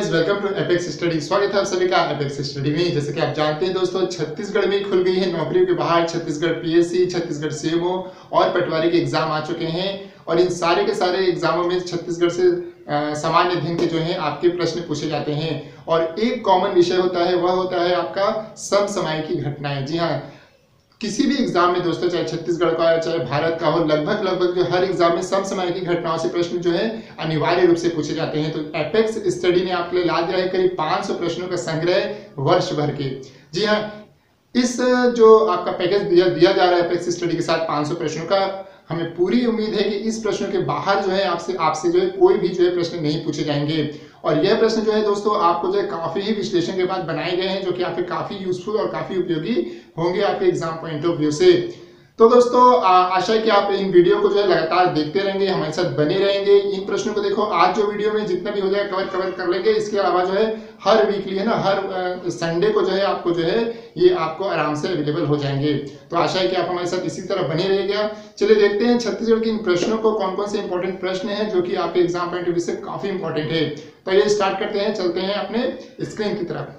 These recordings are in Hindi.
Guys, welcome to Apex study. स्वागत है आप सभी का एपेक्स स्टडी में। जैसे कि आप जानते हैं दोस्तों, छत्तीसगढ़ में खुल गई है नौकरियों के बाहर। छत्तीसगढ़ पीएससी, छत्तीसगढ़ सीएमओ और पटवारी के एग्जाम आ चुके हैं और इन सारे के सारे एग्जामों में छत्तीसगढ़ से सामान्य अध्ययन के जो है आपके प्रश्न पूछे जाते हैं और एक कॉमन विषय होता है, वह होता है आपका समसामयिकी घटनाएं। जी हाँ, किसी भी एग्जाम में दोस्तों, चाहे छत्तीसगढ़ का चाहे भारत का हो, लगभग जो हर एग्जाम में समसामयिकी घटनाओं से प्रश्न जो है अनिवार्य रूप से पूछे जाते हैं। तो एपेक्स स्टडी ने आपके लिए ला दिया है करीब 500 प्रश्नों का संग्रह वर्ष भर के। जी हाँ, इस जो आपका पैकेज दिया जा रहा है एपेक्स स्टडी के साथ 500 प्रश्नों का, हमें पूरी उम्मीद है कि इस प्रश्नों के बाहर जो है आपसे जो है कोई भी जो है प्रश्न नहीं पूछे जाएंगे। और यह प्रश्न जो है दोस्तों आपको जो है काफी ही विश्लेषण के बाद बनाए गए हैं, जो कि आपके काफी यूजफुल और काफी उपयोगी होंगे आपके एग्जाम पॉइंट ऑफ व्यू से। तो दोस्तों आशा है कि आप इन वीडियो को जो है लगातार देखते रहेंगे, हमारे साथ बने रहेंगे। इन प्रश्नों को देखो, आज जो वीडियो में जितना भी हो जाए कवर कर लेंगे। इसके अलावा जो है हर वीकली है ना, हर संडे को जो है आपको जो है ये आपको आराम से अवेलेबल हो जाएंगे। तो आशा है कि आप हमारे साथ इसी तरह बने रहिएगा। चलिए देखते हैं छत्तीसगढ़ के इन प्रश्नों को, कौन कौन से इंपॉर्टेंट प्रश्न हैं जो कि आपके एग्जाम पॉइंट ऑफ व्यू से काफी इंपॉर्टेंट है। तो ये स्टार्ट करते हैं, चलते हैं अपने स्क्रीन की तरफ।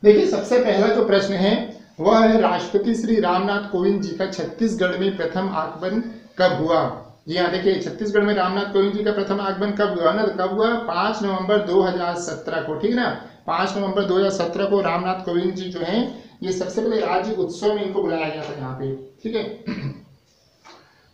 देखिए, सबसे पहला जो प्रश्न है वह है, राष्ट्रपति श्री रामनाथ कोविंद जी का छत्तीसगढ़ में प्रथम आगमन कब हुआ। जी हाँ, देखिए छत्तीसगढ़ में रामनाथ कोविंद जी का प्रथम आगमन कब हुआ ना, कब हुआ? 5 नवंबर 2017 को, ठीक है ना। 5 नवंबर 2017 को रामनाथ कोविंद जी जो हैं, ये सबसे पहले राज्य उत्सव में इनको बुलाया गया था यहाँ पे, ठीक है।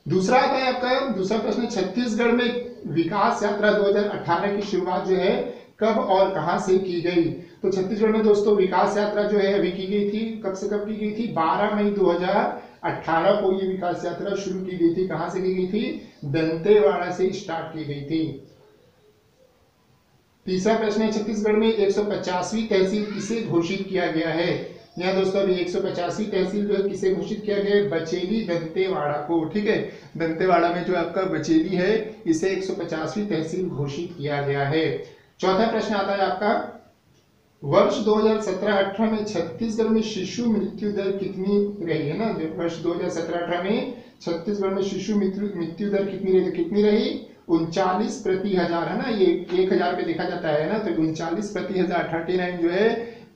दूसरा आता है आपका, दूसरा प्रश्न, छत्तीसगढ़ में विकास यात्रा 2018 की शुरुआत जो है कब और कहां से की गई। तो छत्तीसगढ़ में दोस्तों विकास यात्रा जो है अभी की गई थी, कब से कब की गई थी? 12 मई 2018 को ये विकास यात्रा शुरू की गई थी। कहां से की गई थी? दंतेवाड़ा से स्टार्ट की गई थी। तीसरा प्रश्न है, छत्तीसगढ़ में 150वीं तहसील किसे घोषित किया गया है। यहाँ दोस्तों अभी 150वीं तहसील जो है किसे घोषित किया गया है? बचेली दंतेवाड़ा को, ठीक है। दंतेवाड़ा में जो आपका बचेली है, इसे 150वीं तहसील घोषित किया गया है। चौथा प्रश्न आता है आपका, वर्ष 2017-18 में छत्तीसगढ़ में शिशु मृत्यु दर कितनी रही है ना। वर्ष 2017-18 में छत्तीसगढ़ में शिशु मृत्यु दर कितनी रही? तो कितनी रही? 39 प्रति हजार, है ना। ये 1000 पे देखा जाता है ना, तो 39 प्रति हजार, 39 जो है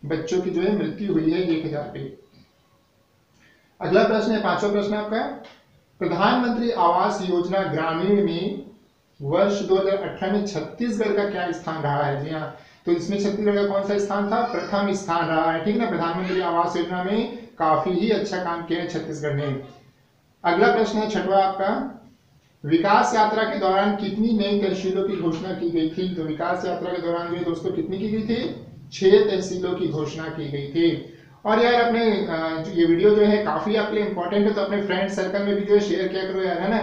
बच्चों की जो है मृत्यु हुई है 1000 पे। अगला प्रश्न है, पांचवा प्रश्न आपका, प्रधानमंत्री आवास योजना ग्रामीण में वर्ष 2018 में छत्तीसगढ़ का क्या स्थान रहा है। जी हाँ, तो इसमें छत्तीसगढ़ का कौन सा स्थान था? प्रथम स्थान रहा है, ठीक ना। प्रधानमंत्री आवास योजना में काफी ही अच्छा काम किया है छत्तीसगढ़ ने। अगला प्रश्न है छठवां आपका, विकास यात्रा के दौरान कितनी नई तहसीलों की घोषणा की गई थी। तो विकास यात्रा के दौरान जो है दोस्तों कितनी की गई थी? 6 तहसीलों की घोषणा की गई थी। और यार अपने ये वीडियो जो है काफी आपके लिए इंपॉर्टेंट है, तो अपने फ्रेंड सर्कल में भी जो है शेयर किया करो यार, है ना।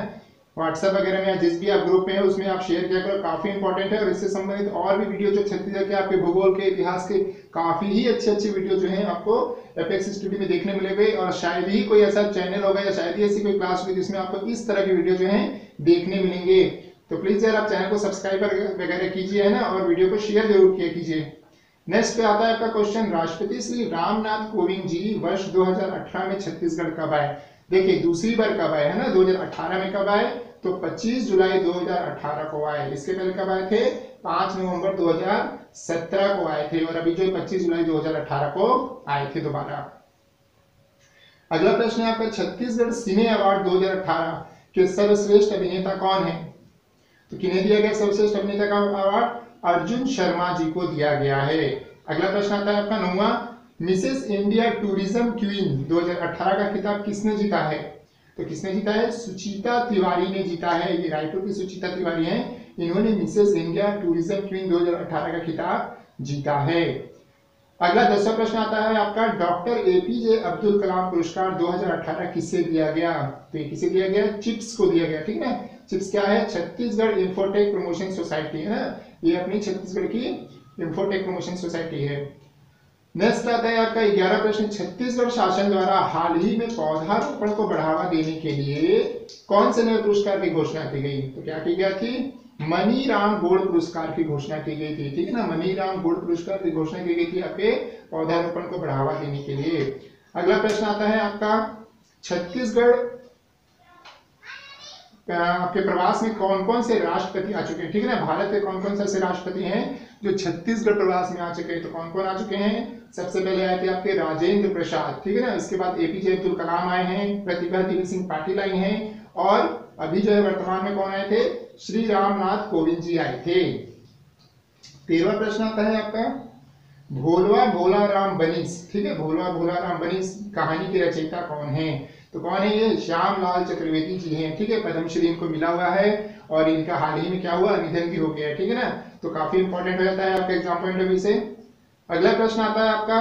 व्हाट्सएप वगैरह में या जिस भी आप ग्रुप में है उसमें आप शेयर किया करो, काफी इंपॉर्टेंट है। और इससे संबंधित और भी वीडियो जो छत्तीसगढ़ के आपके भूगोल के, इतिहास के काफी ही अच्छे वीडियो जो है आपको एपेक्स स्टडी में देखने मिलेंगे। और शायद ही कोई ऐसा चैनल होगा या शायद ही ऐसी कोई क्लास होगी जिसमें आपको इस तरह की वीडियो जो है देखने मिलेंगे। तो प्लीज यार आप चैनल को सब्सक्राइब वगैरह कीजिए, है ना, और वीडियो को शेयर जरूर किया कीजिए। नेक्स्ट पे आता है आपका क्वेश्चन, राष्ट्रपति श्री रामनाथ कोविंद जी वर्ष 2018 में छत्तीसगढ़ कब आए। देखिए दूसरी बार कब आए, है ना। 2018 में कब आए? तो 25 जुलाई 2018 को आए। इसके पहले कब आए थे? 5 नवंबर 2017 को आए थे। और अभी जो 25 जुलाई 2018 को आए थे दोबारा। अगला प्रश्न है आपका, छत्तीसगढ़ सिने अवार्ड 2018 के सर्वश्रेष्ठ अभिनेता कौन है। तो किन्हें दिया गया सर्वश्रेष्ठ अभिनेता का अवार्ड? अर्जुन शर्मा जी को दिया गया है। अगला प्रश्न आता है आपका 9वां, मिसेस इंडिया टूरिज्म क्वीन 2018 का खिताब किसने जीता है। तो किसने जीता है? सुचिता तिवारी ने जीता है। ये रायपुर की सुचिता तिवारी हैं, इन्होंने मिसेस इंडिया टूरिज्म क्वीन 2018 का खिताब जीता है। अगला 10वां प्रश्न आता है आपका, डॉक्टर एपीजे अब्दुल कलाम पुरस्कार 2018 किसे दिया गया। तो ये किसे दिया गया? चिप्स को दिया गया, ठीक है। चिप्स क्या है? छत्तीसगढ़ इंफोटेक प्रमोशन सोसाइटी है ना, ये अपनी छत्तीसगढ़ की इंफोटेक प्रमोशन सोसाइटी है। नेक्स्ट आता है आपका 11वां प्रश्न, छत्तीसगढ़ शासन द्वारा हाल ही में पौधारोपण को बढ़ावा देने के लिए कौन से नए पुरस्कार की घोषणा की गई। तो क्या की गई थी? मनीराम गोल्ड पुरस्कार की घोषणा की गई थी, ठीक है ना। मनीराम गोल्ड पुरस्कार की घोषणा की गई थी आपके पौधारोपण को बढ़ावा देने के लिए। अगला प्रश्न आता है आपका, छत्तीसगढ़ आपके प्रवास में कौन कौन से राष्ट्रपति आ चुके हैं, ठीक है ना। भारत के कौन कौन से ऐसे राष्ट्रपति हैं जो छत्तीसगढ़ प्रवास में आ चुके हैं, तो कौन कौन आ चुके हैं। सबसे पहले आए थे आपके राजेंद्र प्रसाद, ठीक है ना। इसके बाद एपीजे अब्दुल कलाम आए हैं, प्रतिभा देवी सिंह पाटिल आई हैं, और अभी जो है वर्तमान में कौन आए थे, श्री रामनाथ कोविंद जी आए थे। 13वां प्रश्न आता है आपका, भोलवा भोला राम बनीस, ठीक है। भोलवा भोला राम बनीस कहानी के रचयिता कौन है, तो कौन है ये, श्यामलाल चतुर्वेदी जी हैं, ठीक है। पद्मश्री इनको मिला हुआ है और इनका हाल ही में क्या हुआ, निधन भी हो गया है, ठीक है ना। तो काफी इंपॉर्टेंट हो जाता है आपके एग्जाम पॉइंट ऑफ व्यू से। अगला प्रश्न आता है आपका,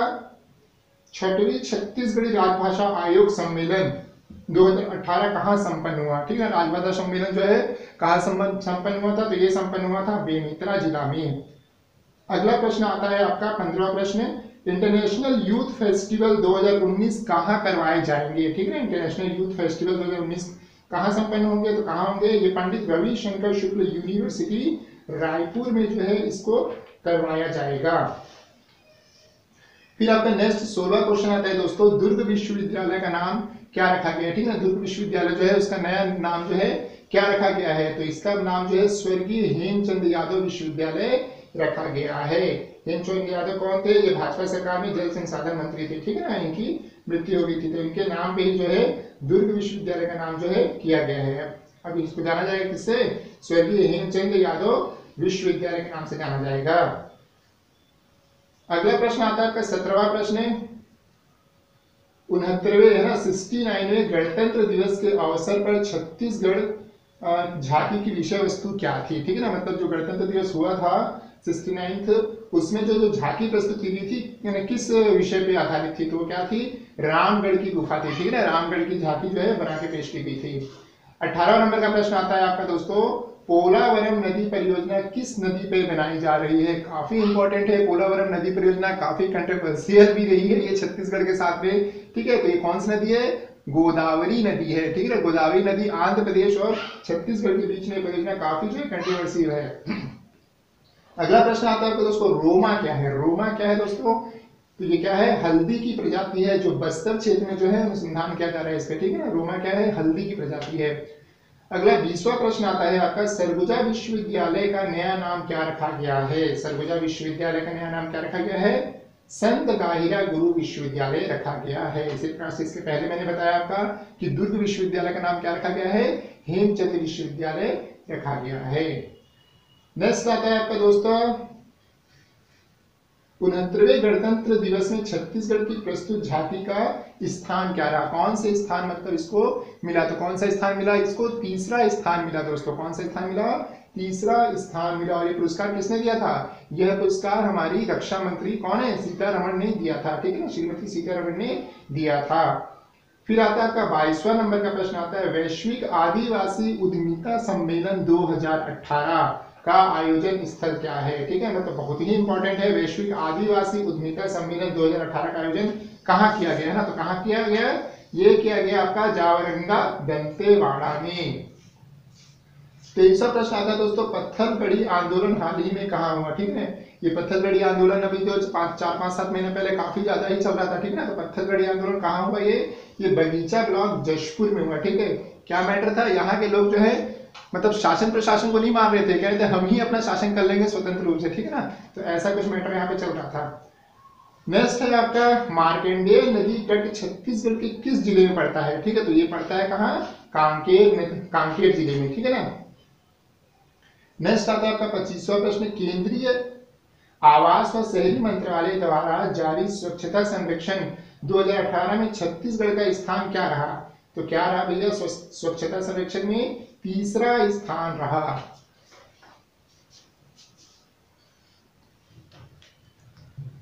6वीं छत्तीसगढ़ी राजभाषा आयोग सम्मेलन 2018 कहाँ संपन्न हुआ, ठीक है। राजभाषा सम्मेलन जो है कहाँ संपन्न हुआ था, तो ये संपन्न हुआ था बेमेतरा जिला में। अगला प्रश्न आता है आपका 15वां प्रश्न, इंटरनेशनल यूथ फेस्टिवल 2019 कहाँ करवाए जाएंगे, ठीक है। इंटरनेशनल यूथ फेस्टिवल 2019 कहाँ संपन्न होंगे, तो कहाँ होंगे, ये पंडित रविशंकर शुक्ल यूनिवर्सिटी रायपुर में जो है इसको करवाया जाएगा। फिर आपका नेक्स्ट 16वां क्वेश्चन आता है दोस्तों, दुर्ग विश्वविद्यालय का नाम क्या रखा गया है, ठीक है। दुर्ग विश्वविद्यालय जो है उसका नया नाम जो है क्या रखा गया है, तो इसका नाम जो है स्वर्गीय हेमचंद यादव विश्वविद्यालय रखा गया है। हेमचंद यादव कौन थे, ये भाजपा सरकार में जल संसाधन मंत्री थे, ठीक है ना। इनकी मृत्यु हो गई थी, तो इनके नाम पे ही जो है दुर्ग विश्वविद्यालय का नाम जो है किया गया है। अब इसको जाना जाएगा किससे, स्वर्गीय हेमचंद यादव विश्वविद्यालय के नाम से जाना जाएगा। अगला प्रश्न आता है आपका 17वां प्रश्न, 69वें है ना 69वें गणतंत्र दिवस के अवसर पर छत्तीसगढ़ झांकी की विषय वस्तु क्या थी, ठीक है ना। मतलब जो गणतंत्र दिवस हुआ था 69th, उसमें जो झांकी प्रस्तुत की गई थी किस विषय पे आधारित थी, तो वो क्या थी, रामगढ़ की गुफा थी, ठीक है ना। रामगढ़ की झांकी जो है बना के पेश की गई थी। 18वां नंबर का प्रश्न आता है आपका दोस्तों, पोलावरम नदी परियोजना किस नदी पे बनाई जा रही है, काफी इंपॉर्टेंट है। पोलावरम नदी परियोजना काफी कंट्रोवर्शियल भी रही है ये छत्तीसगढ़ के साथ में, ठीक है। तो ये कौन सी नदी है, गोदावरी नदी है, ठीक है। गोदावरी नदी आंध्र प्रदेश और छत्तीसगढ़ के बीच में परियोजना काफी जो है कंट्रोवर्शियल है। अगला प्रश्न आता है आपको दोस्तों, रोमा क्या है, रोमा क्या है दोस्तों, तो ये क्या है, हल्दी की प्रजाति है जो बस्तर क्षेत्र में जो है अनुसंधान किया जा रहा है इसका, ठीक है ना। रोमा क्या है, हल्दी की प्रजाति है। अगला 20वां प्रश्न आता है आपका, सरगुजा विश्वविद्यालय का नया नाम क्या रखा गया है, सरगुजा विश्वविद्यालय का नया नाम क्या रखा गया है, संत गाहिरा गुरु विश्वविद्यालय रखा गया है। इसी प्रकार से इसके पहले मैंने बताया आपका कि दुर्ग विश्वविद्यालय का नाम क्या रखा गया है, हेमचंद विश्वविद्यालय रखा गया है। नेक्स्ट आता है आपका दोस्तों, 69वें गणतंत्र दिवस में छत्तीसगढ़ की प्रस्तुत झांकी का स्थान क्या रहा, कौन से स्थान मतलब इसको मिला, तो कौन सा स्थान मिला इसको, तीसरा स्थान मिला दोस्तों। कौन सा स्थान मिला, तीसरा स्थान मिला। और ये पुरस्कार किसने दिया था, यह पुरस्कार हमारी रक्षा मंत्री कौन है, सीतारमण ने दिया था, ठीक है ना। श्रीमती सीतारमण ने दिया था। फिर आता है आपका 22वां नंबर का प्रश्न आता है, वैश्विक आदिवासी उद्यमिता सम्मेलन 2018 का आयोजन स्थल क्या है, ठीक है। मतलब बहुत ही इंपॉर्टेंट है, वैश्विक आदिवासी उद्यमिता सम्मेलन 2018 का आयोजन कहाँ किया गया है ना, तो कहाँ किया गया, ये किया गया आपका जावरंगा दंतेवाड़ा में। 23वां प्रश्न आता है दोस्तों, पत्थलगढ़ी आंदोलन हाल ही में कहाँ हुआ, ठीक है। ये पत्थलगढ़ी आंदोलन अभी तो 4-5-7 महीने पहले काफी ज्यादा ही चल रहा था, ठीक है ना। तो पत्थलगढ़ी आंदोलन कहाँ हुआ, ये बगीचा ब्लॉक जशपुर में हुआ, ठीक है। क्या मैटर था, यहाँ के लोग जो है मतलब शासन प्रशासन को नहीं मान रहे थे, कह रहे थे हम ही अपना शासन कर लेंगे स्वतंत्र रूप से, ठीक है ना। तो ऐसा कुछ मैटर यहाँ पे चल रहा था। नेक्स्ट है आपका, मार्कंडेय नदी तट छत्तीसगढ़ के किस जिले में पड़ता है, ठीक है। तो ये पड़ता है कहाँ, कांकेर जिले में, ठीक है ना। नेक्स्ट आता है आपका 25वां प्रश्न, केंद्रीय आवास व शहरी मंत्रालय द्वारा जारी स्वच्छता सर्वेक्षण 2018 में छत्तीसगढ़ का स्थान क्या रहा, तो क्या रहा भैया, स्वच्छता सर्वेक्षण में तीसरा स्थान रहा।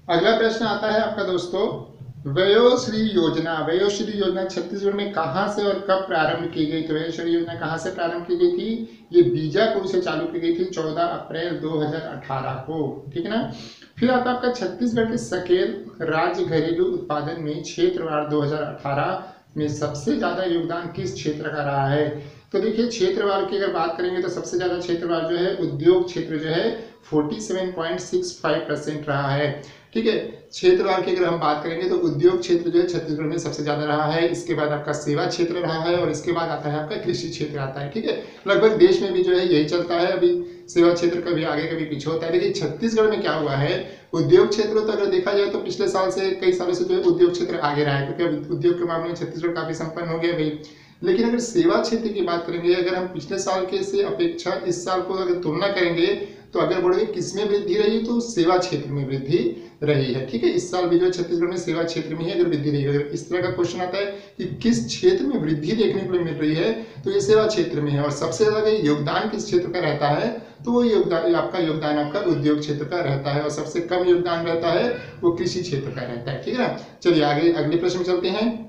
अगला प्रश्न आता है आपका दोस्तों, वयोश्री योजना, वयोश्री योजना छत्तीसगढ़ में कहां से और कब प्रारंभ की गई, तो वयोश्री योजना कहां से प्रारंभ की गई थी, ये बीजापुर से चालू की गई थी 14 अप्रैल 2018 को, ठीक है ना। फिर आता है आपका छत्तीसगढ़ के सकल राज्य घरेलू उत्पादन में क्षेत्रवार 2018 में सबसे ज्यादा योगदान किस क्षेत्र का रहा है, तो देखिए क्षेत्रवार की अगर बात करेंगे तो सबसे ज्यादा क्षेत्रवार जो है उद्योग क्षेत्र जो है 47.65% रहा है, ठीक है। क्षेत्रवार की अगर हम बात करेंगे तो उद्योग क्षेत्र जो है छत्तीसगढ़ में सबसे ज्यादा रहा है, इसके बाद आपका सेवा क्षेत्र रहा है और इसके बाद आता है आपका कृषि क्षेत्र आता है। ठीक है, लगभग देश में भी जो है यही चलता है, अभी सेवा क्षेत्र कभी आगे कभी पीछे होता है। लेकिन छत्तीसगढ़ में क्या हुआ है, उद्योग क्षेत्र तो अगर देखा जाए तो पिछले साल से कई सालों से जो है उद्योग क्षेत्र आगे रहा है, क्योंकि उद्योग के मामले में छत्तीसगढ़ काफी संपन्न हो गया भाई। लेकिन अगर सेवा क्षेत्र की बात करेंगे, अगर हम पिछले साल के से अपेक्षा इस साल को अगर तुलना करेंगे तो अगर बोलेंगे किसमें वृद्धि रही तो सेवा क्षेत्र में वृद्धि रही है। ठीक है, इस साल भी जो छत्तीसगढ़ में सेवा क्षेत्र में ही अगर वृद्धि रही है, अगर इस तरह का क्वेश्चन आता है कि किस क्षेत्र में वृद्धि देखने को मिल रही है तो ये सेवा क्षेत्र में है। और सबसे ज्यादा योगदान किस क्षेत्र का रहता है तो वो योगदान आपका उद्योग क्षेत्र का रहता है, और सबसे कम योगदान रहता है वो कृषि क्षेत्र का रहता है। ठीक है ना, चलिए आगे अगले प्रश्न में चलते हैं।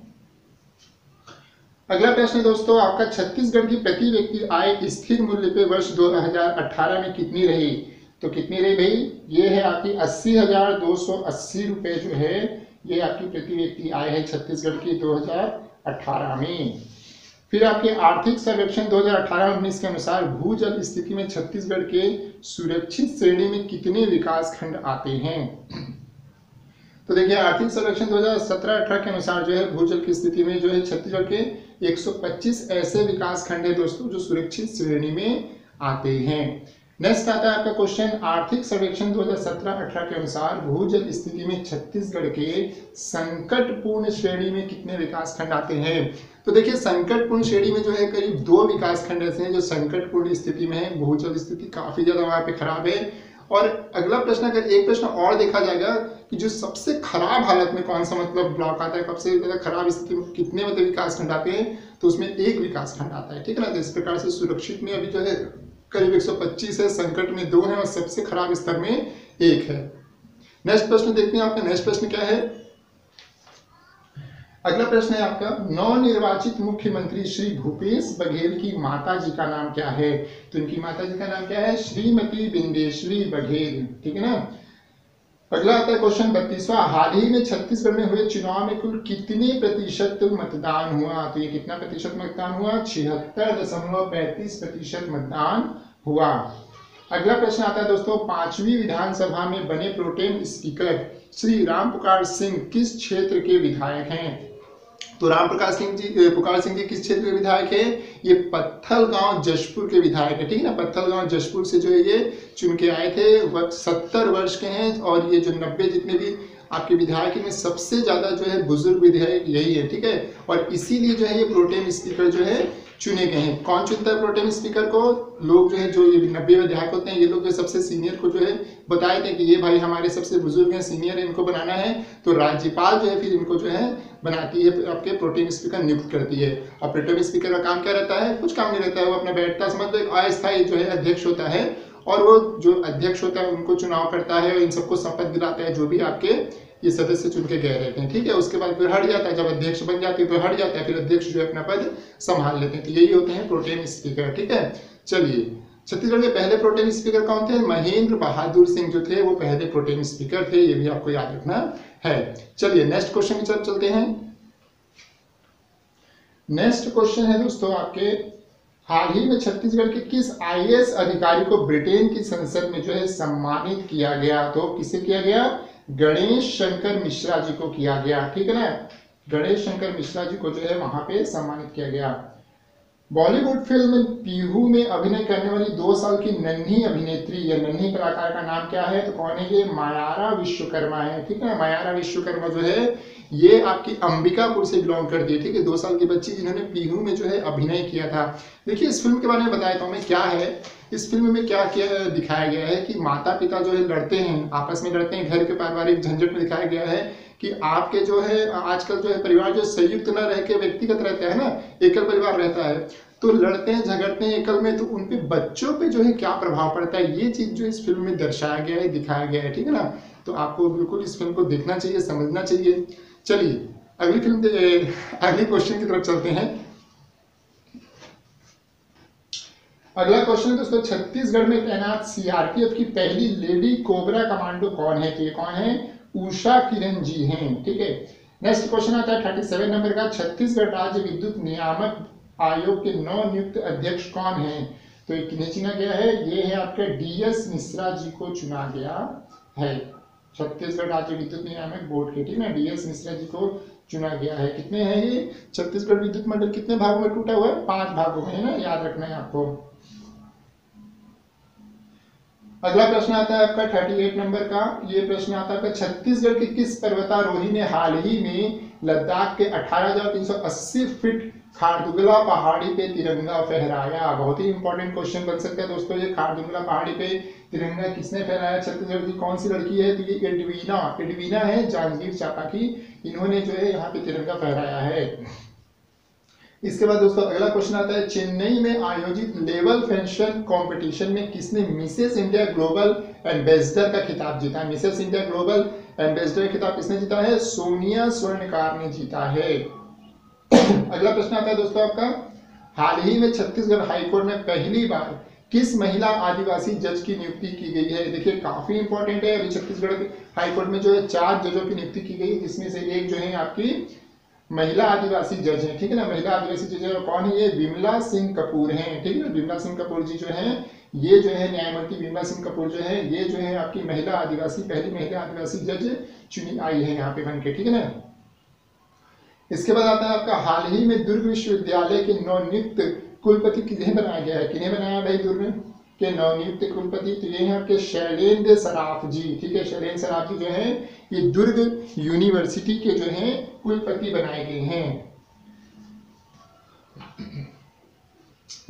अगला प्रश्न दोस्तों आपका, छत्तीसगढ़ की प्रति व्यक्ति आय स्थिर मूल्य पे वर्ष 2018 में कितनी रही? तो कितनी रही भाई? ये है आपकी 80,280 रुपए जो है ये आपकी प्रति व्यक्ति आय है छत्तीसगढ़ की 2018 में। फिर आपके आर्थिक सर्वेक्षण 2018-19 के अनुसार भूजल स्थिति में छत्तीसगढ़ के सुरक्षित श्रेणी में कितने विकास खंड आते हैं? तो देखिए आर्थिक सर्वेक्षण 2017-18 के अनुसार जो है भूजल की स्थिति में जो है छत्तीसगढ़ के 125 ऐसे विकास खंड है दोस्तों जो सुरक्षित श्रेणी में आते हैं। नेक्स्ट आता है आपका क्वेश्चन, आर्थिक सर्वेक्षण 2017-18 के अनुसार भूजल स्थिति में छत्तीसगढ़ के संकटपूर्ण श्रेणी में कितने विकास खंड आते हैं? तो देखिए संकटपूर्ण श्रेणी में जो है करीब 2 विकास खंड ऐसे हैं जो संकटपूर्ण स्थिति में है, भूजल स्थिति काफी ज्यादा वहां पे खराब है। और अगला प्रश्न, अगर एक प्रश्न और देखा जाएगा कि जो सबसे खराब हालत में कौन सा मतलब ब्लॉक आता है, सबसे ज्यादा खराब स्थिति में कितने मतलब विकास खंड आते हैं, तो उसमें 1 विकास खंड आता है। ठीक है ना, तो इस प्रकार से सुरक्षित में अभी जो है करीब 125 है, संकट में 2 है और सबसे खराब स्तर में 1 है। नेक्स्ट प्रश्न देखते हैं आपका, नेक्स्ट प्रश्न क्या है? अगला प्रश्न है आपका, नवनिर्वाचित मुख्यमंत्री श्री भूपेश बघेल की माता जी का नाम क्या है? तो इनकी माता जी का नाम क्या है? श्रीमती बिंदेश्वरी बघेल। ठीक है ना। अगला आता है क्वेश्चन 32वां, हाल ही में छत्तीसगढ़ में हुए चुनाव में कुल कितने प्रतिशत मतदान हुआ? तो ये कितना प्रतिशत मतदान हुआ? 76.35% मतदान हुआ। अगला प्रश्न आता है दोस्तों, 5वीं विधानसभा में बने प्रोटेम स्पीकर श्री रामपुकार सिंह किस क्षेत्र के विधायक हैं? तो रामपुकार सिंह जी किस क्षेत्र के विधायक है? ये पत्थलगांव जशपुर के विधायक है। ठीक है ना, पत्थलगांव जशपुर से जो है ये चुन के आए थे, 70 वर्ष के हैं और ये जो 90 जितने भी आपके विधायक में सबसे ज्यादा जो है बुजुर्ग विधायक यही है। ठीक है, और इसीलिए जो है ये प्रोटेम स्पीकर जो है चुने गए हैं। कौन चुनता है प्रोटेम स्पीकर को? लोग जो है जो ये 90 विधायक होते हैं, ये लोग जो सबसे सीनियर को जो है बताए थे कि ये भाई हमारे सबसे बुजुर्ग हैं, सीनियर है, इनको बनाना है। तो राज्यपाल जो है फिर इनको जो है बनाती है, आपके प्रोटेम स्पीकर नियुक्त करती है। और प्रोटेम स्पीकर का काम क्या रहता है? कुछ काम नहीं रहता है, वो अपना बैठता समझ लो एक अस्थायी जो है अध्यक्ष होता है, और वो जो अध्यक्ष होता है उनको चुनाव करता है और इन सबको शपथ दिलाता है जो भी आपके ये सदस्य चुन के गए रहते हैं। ठीक है, उसके बाद फिर हट जाता है, जब अध्यक्ष बन जाते हैं तो हट जाता है, फिर अध्यक्ष जो है अपना पद संभाल लेते हैं। तो यही होते हैं प्रोटेम स्पीकर। ठीक है, चलिए छत्तीसगढ़ के पहले प्रोटेम स्पीकर कौन थे? महेंद्र बहादुर सिंह जो थे वो पहले प्रोटेम स्पीकर थे, ये भी आपको याद रखना है। चलिए नेक्स्ट क्वेश्चन की तरफ चलते हैं। नेक्स्ट क्वेश्चन है दोस्तों आपके, हाल ही में छत्तीसगढ़ के किस IAS अधिकारी को ब्रिटेन की संसद में जो है सम्मानित किया गया? तो किसे किया गया? गणेश शंकर मिश्रा जी को किया गया। ठीक है ना, गणेश शंकर मिश्रा जी को जो है वहां पे सम्मानित किया गया। बॉलीवुड फिल्म पीहू में अभिनय करने वाली 2 साल की नन्ही अभिनेत्री या नन्ही कलाकार का नाम क्या है? तो कौन है ये? मायारा विश्वकर्मा है। ठीक है, मायारा विश्वकर्मा जो है ये आपकी अंबिकापुर से बिलोंग करती है। ठीक है, 2 साल की बच्ची जिन्होंने पीहू में जो है अभिनय किया था। देखिए इस फिल्म के बारे में बताया था मैं क्या है, इस फिल्म में क्या क्या दिखाया गया है कि माता पिता जो है लड़ते हैं, आपस में लड़ते हैं, घर के पारिवारिक झंझट में दिखाया गया है कि आपके जो है आजकल जो है परिवार जो संयुक्त न रह के व्यक्तिगत रहता है ना, एकल परिवार रहता है, तो लड़ते हैं झगड़ते हैं एकल में, तो उनपे बच्चों पे जो है क्या प्रभाव पड़ता है, ये चीज जो इस फिल्म में दर्शाया गया है, दिखाया गया है। ठीक है ना, तो आपको बिल्कुल इस फिल्म को देखना चाहिए, समझना चाहिए। चलिए अगली क्वेश्चन की तरफ चलते हैं। अगला क्वेश्चन है दोस्तों, छत्तीसगढ़ में तैनात CRPF की पहली लेडी कोबरा कमांडो कौन है? तो ये कौन है? उषा किरण जी हैं। ठीक है, नेक्स्ट क्वेश्चन आता है 37 नंबर का, छत्तीसगढ़ राज्य विद्युत नियामक आयोग के नवनियुक्त अध्यक्ष कौन है? तो ये किन्हें चुना गया है? ये है आपके DS मिश्रा जी को चुना गया है। छत्तीसगढ़ राज्य विद्युत नियामक बोर्ड के, ठीक है, DS मिश्रा जी को चुना गया है। कितने हैं ये छत्तीसगढ़ विद्युत मंडल, कितने भागों में टूटा हुआ है? 5 भागों में, है ना, याद रखना है आपको। अगला प्रश्न आता है आपका 38 नंबर का। ये प्रश्न आता है आपका, छत्तीसगढ़ के किस पर्वतारोही ने हाल ही में लद्दाख के 18,380 फीट खारदुगला पहाड़ी पे तिरंगा फहराया? बहुत ही इंपॉर्टेंट क्वेश्चन बन सकता है दोस्तों। ये खारदुगला पहाड़ी पे तिरंगा किसने फहराया छत्तीसगढ़ की? कौन सी लड़की है? तो ये एडवीना है जांजगीर चांपा की, इन्होंने जो है यहाँ पे तिरंगा फहराया है। इसके बाद दोस्तों अगला क्वेश्चन आता है, चेन्नई में आयोजित लेवल फैशन कंपटीशन में किसने मिसेस इंडिया ग्लोबल एम्बेसडर का खिताब जीता? मिसेस इंडिया ग्लोबल एम्बेसडर खिताब किसने जीता है? सोनिया स्वर्णकार ने जीता है। अगला प्रश्न आता है दोस्तों आपका, हाल ही में छत्तीसगढ़ हाईकोर्ट में पहली बार किस महिला आदिवासी जज की नियुक्ति की गई है? देखिए काफी इंपॉर्टेंट है। अभी छत्तीसगढ़ हाईकोर्ट में जो है 4 जजों की नियुक्ति की गई, जिसमें से एक जो है आपकी महिला आदिवासी जज है, ठीक है ना। महिला आदिवासी जज है, कौन है ये? विमला सिंह कपूर हैं, ठीक है ना। विमला सिंह कपूर जी जो है, ये जो है न्यायमूर्ति विमला सिंह कपूर जो है, ये जो है आपकी महिला आदिवासी, पहली महिला आदिवासी जज चुनी आई है यहाँ पे बन के, ठीक है ना। इसके बाद आता है आपका, हाल ही में दुर्ग विश्वविद्यालय के नवनियुक्त कुलपति किन्हें बनाया गया है? किन्हें बनाया भाई दुर्ग के नवनियुक्त कुलपति? तो ये है आपके शैलेंद्र सराफ जी, ठीक है। शैलेंद्र सराफ जी जो है ये दुर्ग यूनिवर्सिटी के जो है कुलपति बनाए गए हैं।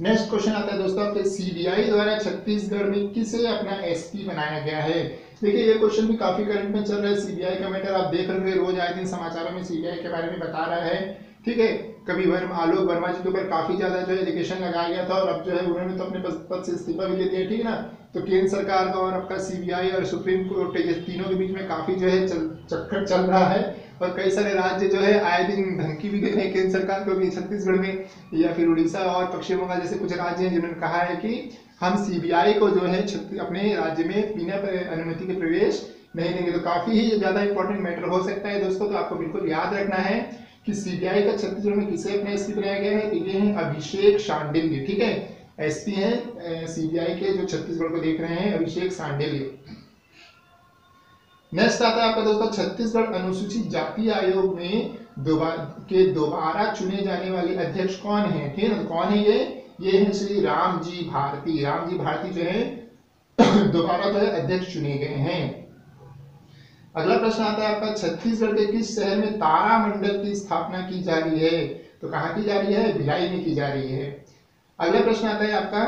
नेक्स्ट क्वेश्चन आता है दोस्तों आपके, सीबीआई द्वारा छत्तीसगढ़ में किसे अपना SP बनाया गया है? देखिए ये क्वेश्चन भी काफी करंट में चल रहा है। सीबीआई का मैटर आप देख रहे हैं, रोज आए दिन समाचारों में सीबीआई के बारे में बता रहा है, ठीक है। कभी आलोक वर्मा जी के ऊपर काफी ज्यादा जो है एलिगेशन लगाया गया था, और अब जो है उन्होंने तो अपने पद से इस्तीफा भी दे दिया, ठीक है ना। तो केंद्र सरकार का और आपका सीबीआई और सुप्रीम कोर्ट, ये तीनों के बीच में काफी जो है चक्कर चल रहा है, और कई सारे राज्य जो है आए दिन धमकी भी दे रहे हैं केंद्र सरकार को भी। छत्तीसगढ़ में या फिर उड़ीसा और पश्चिम बंगाल जैसे कुछ राज्य हैं जिन्होंने कहा है कि हम सीबीआई को जो है अपने राज्य में बिना अनुमति के प्रवेश नहीं देंगे। तो काफी ही ज्यादा इंपॉर्टेंट मैटर हो सकता है दोस्तों। तो आपको बिल्कुल याद रखना है कि सीबीआई का छत्तीसगढ़ में किसे अपना SP बनाया गया है? तो ये है अभिषेक शांडिल्य, ठीक है। SP है सीबीआई के जो छत्तीसगढ़ को देख रहे हैं, अभिषेक शांडिल्य। नेक्स्ट आता है आपका दोस्तों, छत्तीसगढ़ अनुसूचित जाति आयोग में दोबारा चुने जाने वाले अध्यक्ष कौन है? ठीक है ना, कौन है ये है श्री रामजी भारती। रामजी भारती जो है दोबारा जो है अध्यक्ष चुने गए हैं। अगला प्रश्न आता है आपका, छत्तीसगढ़ के किस शहर में तारामंडल की स्थापना की जा रही है? तो कहाँ की जा रही है? भिलाई में की जा रही है। अगला प्रश्न आता है आपका,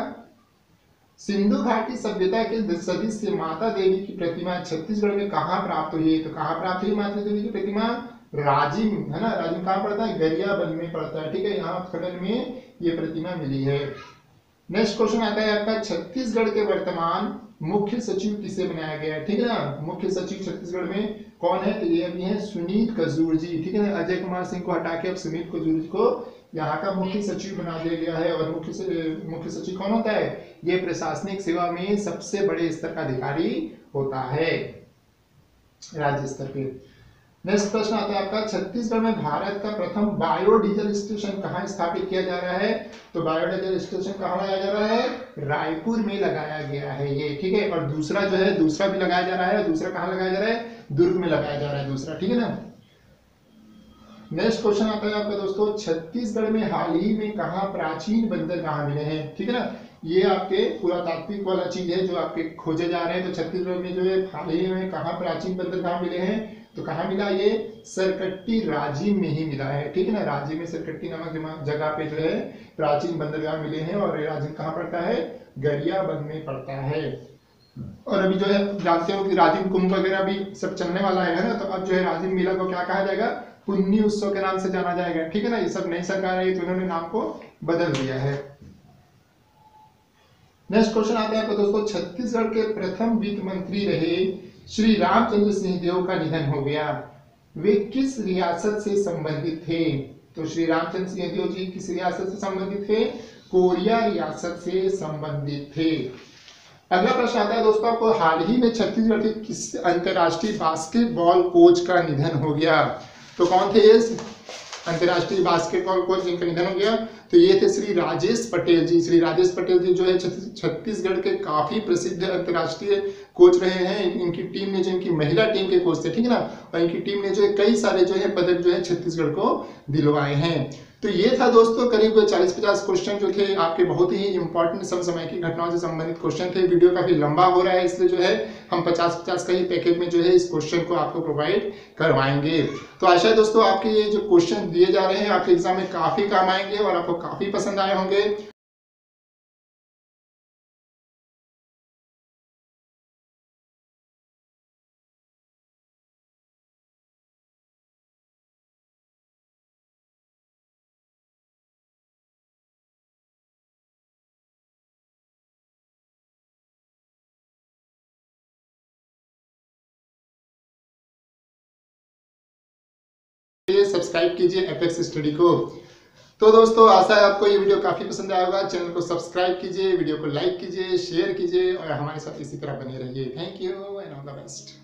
सिंधु घाटी सभ्यता के सदस्य माता देवी की प्रतिमा छत्तीसगढ़ में कहाँ प्राप्त हुई है? तो कहाँ प्राप्त हुई माता देवी की प्रतिमा? राजिम, है ना। राजिम कहाँ पड़ता है? गरियाबंद में पड़ता है, ठीक है। यहाँ खनन में ये प्रतिमा मिली है। नेक्स्ट क्वेश्चन आता है आपका, छत्तीसगढ़ के वर्तमान मुख्य सचिव किसे बनाया गया है? ठीक है ना। मुख्य सचिव छत्तीसगढ़ में कौन है? तो ये अभी है सुनीत कजूर जी, ठीक है ना। अजय कुमार सिंह को हटा के अब सुनीत कजूर जी को यहाँ का मुख्य सचिव बना दिया गया है। और मुख्य सचिव कौन होता है? ये प्रशासनिक सेवा में सबसे बड़े स्तर का अधिकारी होता है राज्य स्तर पे। नेक्स्ट प्रश्न आता है आपका, छत्तीसगढ़ में भारत का प्रथम बायोडीजल स्टेशन कहाँ स्थापित किया जा रहा है? तो बायोडीजल स्टेशन कहाँ लगाया जा रहा है? रायपुर में लगाया गया है ये, ठीक है। और दूसरा जो है दूसरा भी लगाया जा रहा है। दूसरा कहाँ लगाया जा रहा है? दुर्ग में लगाया जा रहा है दूसरा, ठीक है ना। नेक्स्ट क्वेश्चन आता है आपका दोस्तों, छत्तीसगढ़ में हाल ही में कहाँ प्राचीन बंदरगाह मिले हैं? ठीक है ना। ये आपके पुरातात्विक वाला चीज है जो आपके खोजे जा रहे हैं। तो छत्तीसगढ़ में जो है हाल ही में कहाँ प्राचीन बंदरगाह मिले हैं? तो कहाँ मिला? ये सरकट्टी राजिम में ही मिला है, ठीक है ना। राजिम में सरकट्टी नामक जगह पे जो है प्राचीन बंदरगाह मिले हैं। और राजिम कहाँ पड़ता है? गरियाबंद में पड़ता है। और अभी जो है जानते हो कि राजिम कुंभ वगैरह भी सब चलने वाला है ना। तो अब जो है राजिम मेला को क्या कहा जाएगा? पुन्नी उत्सव के नाम से जाना जाएगा, ठीक है ना। ये सब नई सरकार है तो उन्होंने नाम को बदल दिया है। नेक्स्ट क्वेश्चन आता है आपको दोस्तों, छत्तीसगढ़ के प्रथम वित्त मंत्री रहे श्री रामचंद्र सिंहदेव का निधन हो गया। वे किस रियासत से संबंधित थे? तो श्री रामचंद्र सिंहदेव जी किस रियासत से संबंधित थे? कोरिया रियासत से संबंधित थे। अगला प्रश्न आता है दोस्तों आपको, हाल ही में छत्तीसगढ़ के किस अंतरराष्ट्रीय बास्केटबॉल कोच का निधन हो गया? तो कौन थे ये अंतर्राष्ट्रीय बास्केटबॉल कोच जिनका निधन हो गया, तो ये थे श्री राजेश पटेल जी। श्री राजेश पटेल जी जो है छत्तीसगढ़ के काफी प्रसिद्ध अंतर्राष्ट्रीय कोच रहे हैं। इनकी टीम ने जो इनकी महिला टीम के कोच थे, ठीक है ना, और इनकी टीम ने जो है कई सारे जो है पदक जो है छत्तीसगढ़ को दिलवाए हैं। तो ये था दोस्तों करीब 40-50 क्वेश्चन जो थे आपके, बहुत ही इंपॉर्टेंट समसामयिक घटनाओं से संबंधित क्वेश्चन थे। वीडियो काफी लंबा हो रहा है, इसलिए जो है हम 50-50 का ही पैकेज में जो है इस क्वेश्चन को आपको प्रोवाइड करवाएंगे। तो आशा है दोस्तों आपके ये जो क्वेश्चन दिए जा रहे हैं आपके एग्जाम में काफी काम आएंगे और आपको काफी पसंद आए होंगे। सब्सक्राइब कीजिए एपेक्स स्टडी को। तो दोस्तों आशा है आपको ये वीडियो काफी पसंद आया होगा। चैनल को सब्सक्राइब कीजिए, वीडियो को लाइक कीजिए, शेयर कीजिए और हमारे साथ इसी तरह बने रहिए। Thank you and all the best.